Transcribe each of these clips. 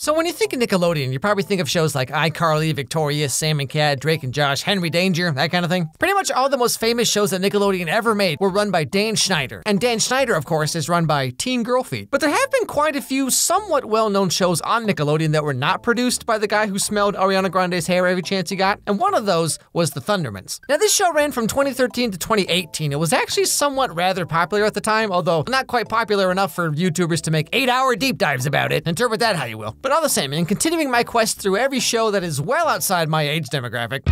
So when you think of Nickelodeon, you probably think of shows like iCarly, Victorious, Sam and Cat, Drake and Josh, Henry Danger, that kind of thing. Pretty much all the most famous shows that Nickelodeon ever made were run by Dan Schneider. And Dan Schneider, of course, is run by Teen Girl Feed. But there have been quite a few somewhat well-known shows on Nickelodeon that were not produced by the guy who smelled Ariana Grande's hair every chance he got. And one of those was the Thundermans. Now this show ran from 2013 to 2018. It was actually somewhat rather popular at the time, although not quite popular enough for YouTubers to make 8-hour deep dives about it. Interpret that how you will. But all the same, in continuing my quest through every show that is well outside my age demographic,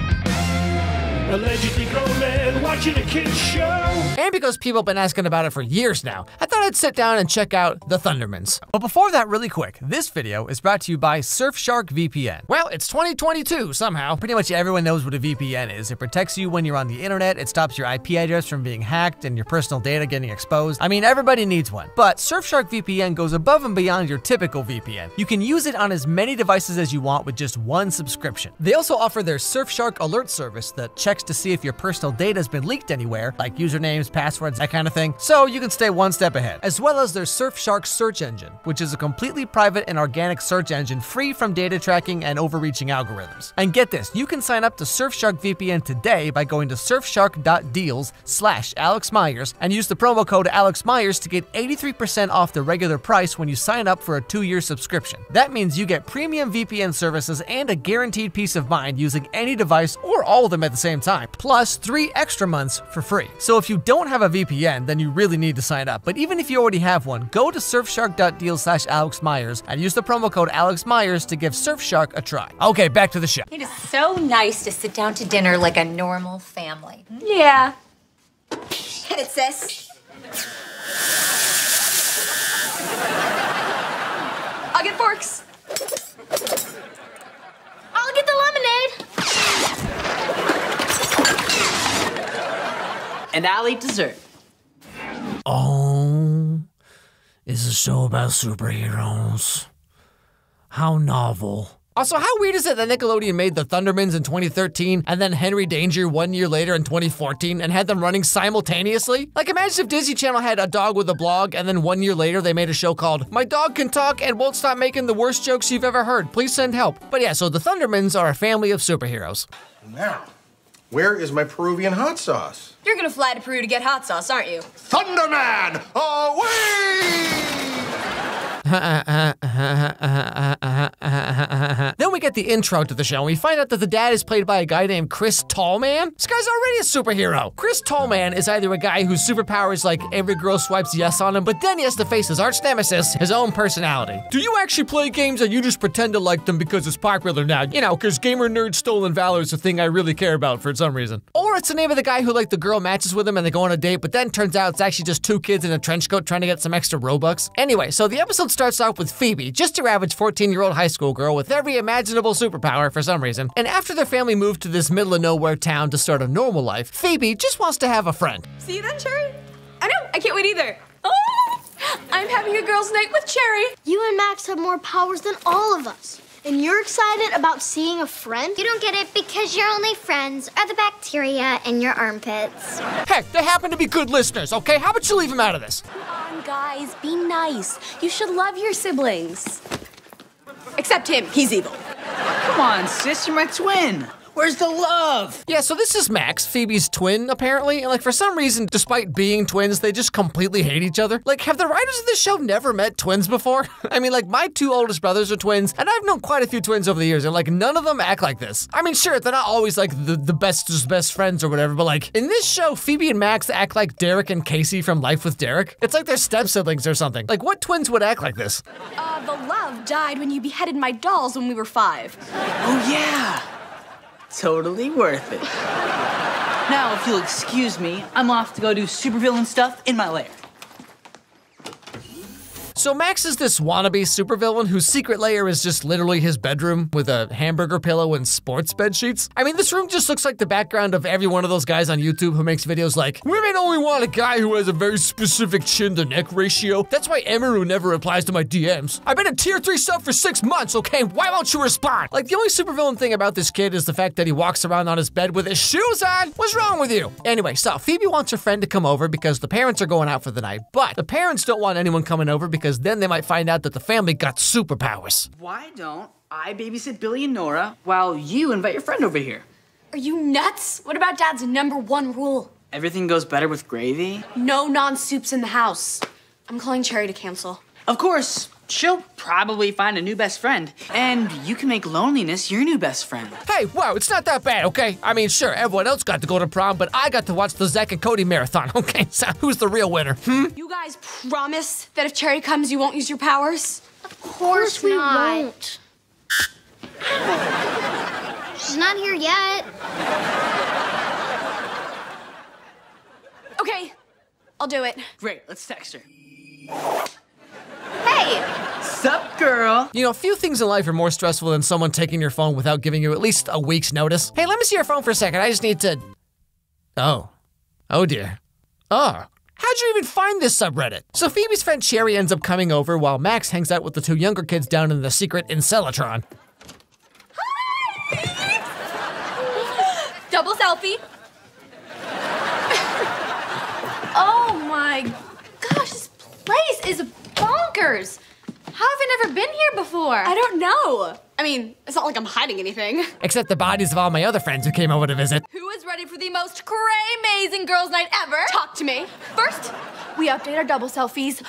allegedly grown man watching a kid's show. And because people have been asking about it for years now, I thought I'd sit down and check out the Thundermans. But before that, really quick, this video is brought to you by Surfshark VPN. Well, it's 2022 somehow. Pretty much everyone knows what a VPN is. It protects you when you're on the internet, it stops your IP address from being hacked and your personal data getting exposed. I mean, everybody needs one. But Surfshark VPN goes above and beyond your typical VPN. You can use it on as many devices as you want with just one subscription. They also offer their Surfshark alert service that checks to see if your personal data has been leaked anywhere, like usernames, passwords, that kind of thing, so you can stay one step ahead. As well as their Surfshark search engine, which is a completely private and organic search engine free from data tracking and overreaching algorithms. And get this, you can sign up to Surfshark VPN today by going to surfshark.deals/Alex Meyers and use the promo code Alex Meyers to get 83% off the regular price when you sign up for a 2-year subscription. That means you get premium VPN services and a guaranteed peace of mind using any device or all of them at the same time, plus 3 extra months for free. So if you don't have a VPN, then you really need to sign up. But even if you already have one, go to surfshark.deals/Alex Meyers and use the promo code Alex Meyers to give Surfshark a try. Okay, back to the show. It is so nice to sit down to dinner like a normal family. Yeah. Hit it, sis. I'll get forks. I'll get the lemonade. And I'll eat dessert. Oh, it's a show about superheroes. How novel. Also, how weird is it that Nickelodeon made the Thundermans in 2013 and then Henry Danger 1 year later in 2014 and had them running simultaneously? Like, imagine if Disney Channel had a dog with a blog and then 1 year later they made a show called My Dog Can Talk and Won't Stop Making the Worst Jokes You've Ever Heard. Please send help. But yeah, so the Thundermans are a family of superheroes. Now, where is my Peruvian hot sauce? You're gonna fly to Peru to get hot sauce, aren't you? Thunderman, away! Then we get the intro to the show and we find out that the dad is played by a guy named Chris Tallman. This guy's already a superhero. Chris Tallman is either a guy whose superpower is like every girl swipes yes on him, but then he has to face his arch nemesis, his own personality. Do you actually play games and you just pretend to like them because it's popular now? You know, because gamer nerd stolen valor is a thing I really care about for some reason. Or it's the name of the guy who like the girl matches with him and they go on a date, but then turns out it's actually just 2 kids in a trench coat trying to get some extra Robux. Anyway, so the episode starts off with Phoebe, just your average 14-year-old high school girl with every imaginable superpower for some reason. And after their family moved to this middle of nowhere town to start a normal life, Phoebe just wants to have a friend. See you then, Cherry? I know, I can't wait either. Oh, I'm having a girls' night with Cherry. You and Max have more powers than all of us. And you're excited about seeing a friend? You don't get it because your only friends are the bacteria in your armpits. Heck, they happen to be good listeners, okay? How about you leave them out of this? Come on, guys, be nice. You should love your siblings. Except him, he's evil. Come on, sis, you're my twin. Where's the love? Yeah, so this is Max, Phoebe's twin, apparently, and like for some reason, despite being twins, they just completely hate each other. Like, have the writers of this show never met twins before? I mean, like, my 2 oldest brothers are twins, and I've known quite a few twins over the years, and like, none of them act like this. I mean, sure, they're not always like the best friends or whatever, but like, in this show, Phoebe and Max act like Derek and Casey from Life with Derek. It's like they're step-siblings or something. Like, what twins would act like this? The love died when you beheaded my dolls when we were 5. Oh, yeah. Totally worth it. Now, if you'll excuse me, I'm off to go do supervillain stuff in my lair. So Max is this wannabe supervillain whose secret lair is just literally his bedroom with a hamburger pillow and sports bed sheets. I mean, this room just looks like the background of every one of those guys on YouTube who makes videos like, women only want a guy who has a very specific chin to neck ratio. That's why Emeru never replies to my DMs. I've been a tier 3 sub for 6 months, okay? Why won't you respond? Like, the only supervillain thing about this kid is the fact that he walks around on his bed with his shoes on. What's wrong with you? Anyway, so Phoebe wants her friend to come over because the parents are going out for the night, but the parents don't want anyone coming over because because then they might find out that the family got superpowers. Why don't I babysit Billy and Nora while you invite your friend over here? Are you nuts? What about Dad's #1 rule? Everything goes better with gravy? No non-soups in the house. I'm calling Cherry to cancel. Of course. She'll probably find a new best friend. And you can make loneliness your new best friend. Hey, wow, it's not that bad, okay? I mean, sure, everyone else got to go to prom, but I got to watch the Zach and Cody marathon, okay? So who's the real winner, You guys promise that if Cherry comes, you won't use your powers? Of course we not. won't. She's not here yet. Okay, I'll do it. Great, let's text her. Hey! Sup, girl? You know, few things in life are more stressful than someone taking your phone without giving you at least a week's notice. Hey, let me see your phone for a second. I just need to... Oh. Oh, dear. Oh. How'd you even find this subreddit? So Phoebe's friend Cherry ends up coming over while Max hangs out with the 2 younger kids down in the secret Incellatron. Double selfie. Oh my gosh, this place is bonkers. How have I never been here before? I don't know. I mean, it's not like I'm hiding anything. Except the bodies of all my other friends who came over to visit. Who is ready for the most cray-mazing girls' night ever? Talk to me. First, we update our double selfies.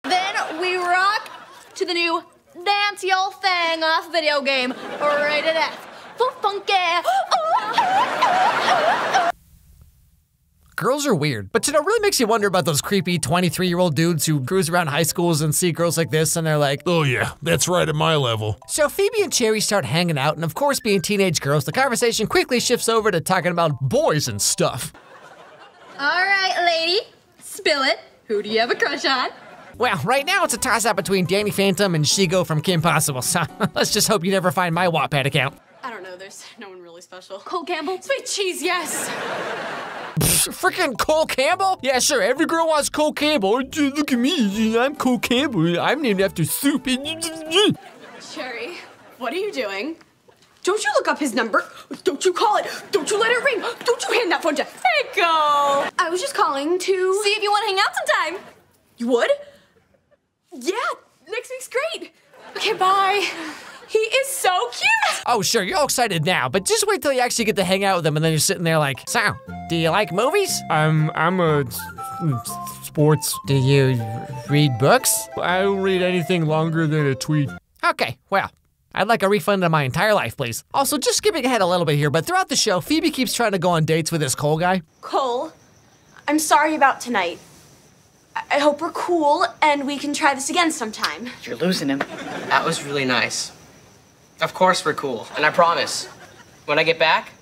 Then we rock to the new Dance Your Thing Off video game, rated F. For funky. Girls are weird, but you know, really makes you wonder about those creepy 23-year-old dudes who cruise around high schools and see girls like this and they're like, Oh yeah, that's right at my level. So Phoebe and Cherry start hanging out, and of course, being teenage girls, the conversation quickly shifts over to talking about boys and stuff. All right, lady, spill it. Who do you have a crush on? Well, right now it's a toss-up between Danny Phantom and Shigo from Kim Possible, so let's just hope you never find my Wattpad account. I don't know, there's no one really special. Cole Campbell? Sweet cheese, yes. Freaking Cole Campbell? Yeah, sure, every girl wants Cole Campbell. Look at me, I'm Cole Campbell. I'm named after soup. Cherry, what are you doing? Don't you look up his number. Don't you call it. Don't you let it ring. Don't you hand that phone to Echo. I was just calling to see if you want to hang out sometime. You would? Yeah, next week's great. Okay, bye. He is so cute. Oh, sure, you're all excited now, but just wait till you actually get to hang out with him and then you're sitting there like, so, do you like movies? I'm a sports. Do you read books? I don't read anything longer than a tweet. Okay, well, I'd like a refund of my entire life, please. Also, just skipping ahead a little bit here, but throughout the show, Phoebe keeps trying to go on dates with this Cole guy. Cole, I'm sorry about tonight. I hope we're cool and we can try this again sometime. You're losing him. That was really nice. Of course we're cool, and I promise, when I get back,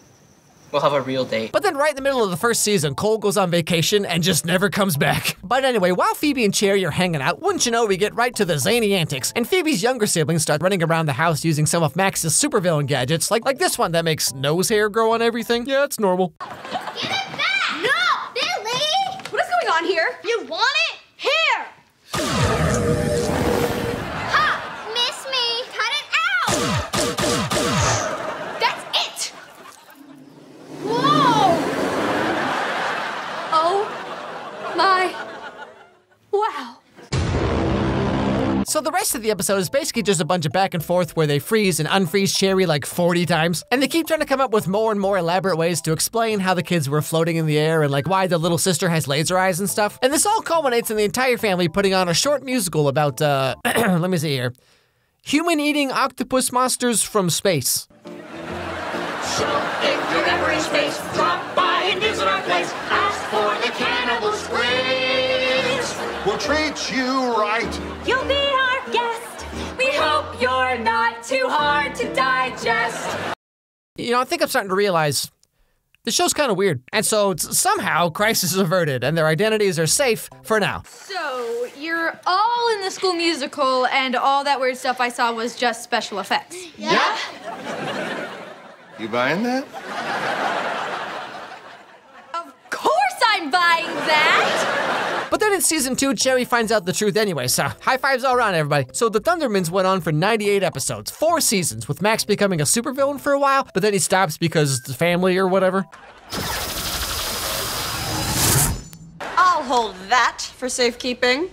we'll have a real date. But then right in the middle of the first season, Cole goes on vacation and just never comes back. But anyway, while Phoebe and Cherry are hanging out, wouldn't you know, we get right to the zany antics, and Phoebe's younger siblings start running around the house using some of Max's supervillain gadgets, like this one that makes nose hair grow on everything. Yeah, it's normal. Give it back! No! Billy! What is going on here? You want it? Here! Ha! Miss me! Cut it out! That's it! Whoa! Oh my, wow. So the rest of the episode is basically just a bunch of back and forth where they freeze and unfreeze Cherry like 40 times. And they keep trying to come up with more and more elaborate ways to explain how the kids were floating in the air and like why the little sister has laser eyes and stuff. And this all culminates in the entire family putting on a short musical about, let me see here. Human-eating octopus monsters from space. So if you're ever in space, drop by and visit our place. Ask for the cannibal squeeze. We'll treat you right. You'll be our guest. We hope you're not too hard to digest. You know, I think I'm starting to realize the show's kind of weird. And so somehow crisis is averted and their identities are safe for now. So, you're all in the School Musical and all that weird stuff I saw was just special effects. Yeah? You buying that? Of course I'm buying that! But then in season 2, Cherry finds out the truth anyway, so high fives all around, everybody. So the Thundermans went on for 98 episodes, 4 seasons, with Max becoming a supervillain for a while, but then he stops because the family or whatever. I'll hold that for safekeeping.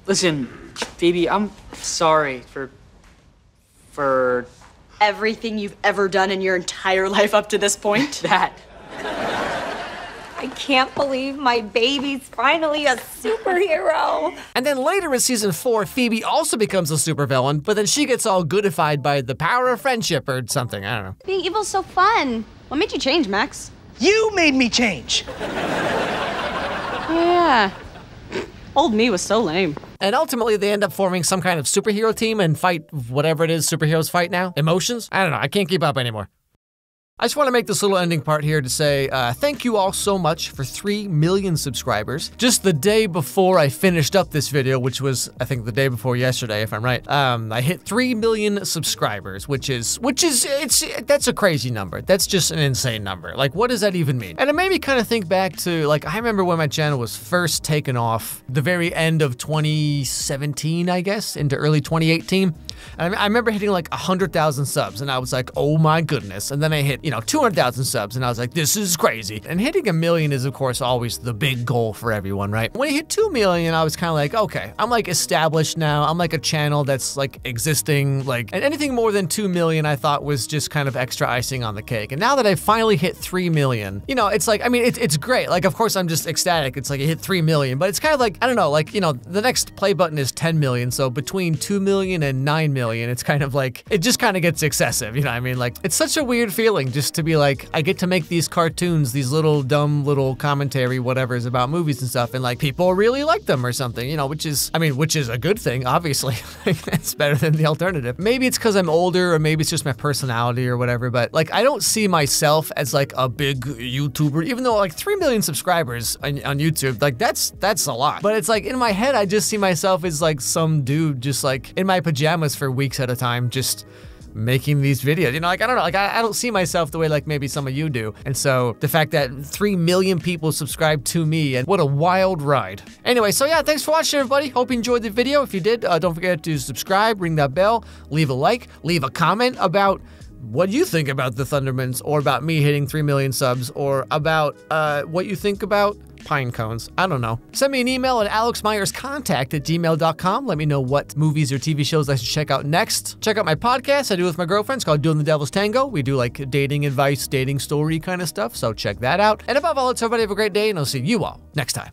Listen, Phoebe, I'm sorry for Everything you've ever done in your entire life up to this point? that. I can't believe my baby's finally a superhero. And then later in season 4, Phoebe also becomes a supervillain, but then she gets all goodified by the power of friendship or something, I don't know. Being evil's so fun. What made you change, Max? You made me change. Yeah. Old me was so lame. And ultimately, they end up forming some kind of superhero team and fight whatever it is superheroes fight now. Emotions? I don't know, I can't keep up anymore. I just want to make this little ending part here to say thank you all so much for 3 million subscribers. Just the day before I finished up this video, which was, I think, the day before yesterday, if I'm right, I hit 3 million subscribers, that's a crazy number. That's just an insane number. Like, what does that even mean? And it made me kind of think back to, like, I remember when my channel was first taken off, the very end of 2017, I guess, into early 2018. And I remember hitting like 100,000 subs, and I was like, oh my goodness. And then I hit, 200,000 subs, and I was like, this is crazy. And hitting 1 million is, of course, always the big goal for everyone, right? When I hit 2 million, I was kind of like, okay, I'm like established now. I'm like a channel that's like existing, and anything more than 2 million, I thought was just kind of extra icing on the cake. And now that I finally hit 3 million, it's like, I mean, it's great. Like, of course, I'm just ecstatic. It's like I hit 3 million, but it's kind of like, I don't know, the next play button is 10 million. So between 2 million and 9 million, it's kind of like, it just kind of gets excessive, you know what I mean? Like, it's such a weird feeling just to be like, I get to make these cartoons, these little dumb little commentary whatever's about movies and stuff, and like people really like them or something, which is a good thing, obviously. It's better than the alternative. Maybe it's because I'm older, or maybe it's just my personality or whatever, but like, I don't see myself as like a big YouTuber, even though like 3 million subscribers on YouTube, like that's a lot. But it's like, in my head, I just see myself as like some dude just like in my pajamas for weeks at a time, just making these videos. I don't know, I don't see myself the way like maybe some of you do. And so the fact that 3 million people subscribe to me, and what a wild ride. Anyway, so yeah, thanks for watching, everybody. Hope you enjoyed the video. If you did, don't forget to subscribe, ring that bell, leave a like, leave a comment about what you think about the Thundermans, or about me hitting 3 million subs, or about what you think about pine cones. I don't know. Send me an email at alexmeyerscontact@gmail.com. Let me know what movies or TV shows I should check out next. Check out my podcast I do with my girlfriends called Doing the Devil's Tango. We do like dating advice, dating story kind of stuff, so check that out. And above all, let's everybody have a great day, and I'll see you all next time.